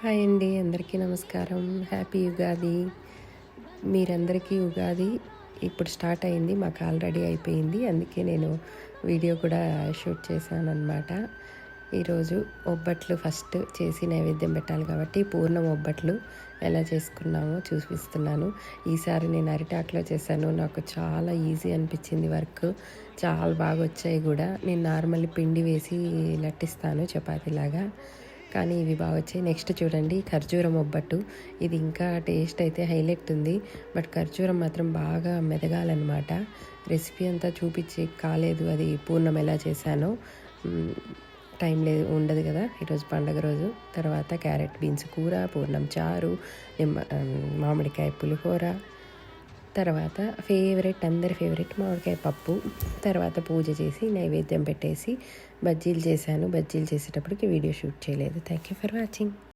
Hi అండి, అందరికీ నమస్కారం. హ్యాపీ ఉగాది. మీరందరికీ ఉగాది ఇప్పుడు స్టార్ట్ అయింది, మాకు ఆల్రెడీ అయిపోయింది. అందుకే నేను వీడియో కూడా షూట్ చేశానన్నమాట. ఈరోజు ఒబ్బట్లు ఫస్ట్ చేసి నైవేద్యం పెట్టాలి కాబట్టి పూర్ణం ఒబ్బట్లు ఎలా చేసుకున్నామో చూపిస్తున్నాను. ఈసారి నేను అరిటాకులో చేశాను. నాకు చాలా ఈజీ అనిపించింది వర్క్. చాలా బాగా వచ్చాయి కూడా. నేను నార్మల్ పిండి వేసి లట్టిస్తాను చపాతీలాగా, కానీ ఇవి బాగా వచ్చాయి. నెక్స్ట్ చూడండి, ఖర్జూరం ఒబ్బట్టు. ఇది ఇంకా టేస్ట్ అయితే హైలైట్ ఉంది, బట్ ఖర్జూరం మాత్రం బాగా మెదగాలన్నమాట. రెసిపీ అంతా చూపించి కాలేదు, అది పూర్ణం ఎలా చేశానో. టైం లేదు, ఉండదు కదా ఈరోజు పండగ రోజు. తర్వాత క్యారెట్ బీన్స్ కూర, పూర్ణం చారు, మామిడికాయ పులిహోర, తర్వాత ఫేవరెట్, అందరి ఫేవరెట్ మామిడికాయ పప్పు. తర్వాత పూజ చేసి నైవేద్యం పెట్టేసి బజ్జీలు చేశాను. బజ్జీలు చేసేటప్పటికి వీడియో షూట్ చేయలేదు. Thank you for watching.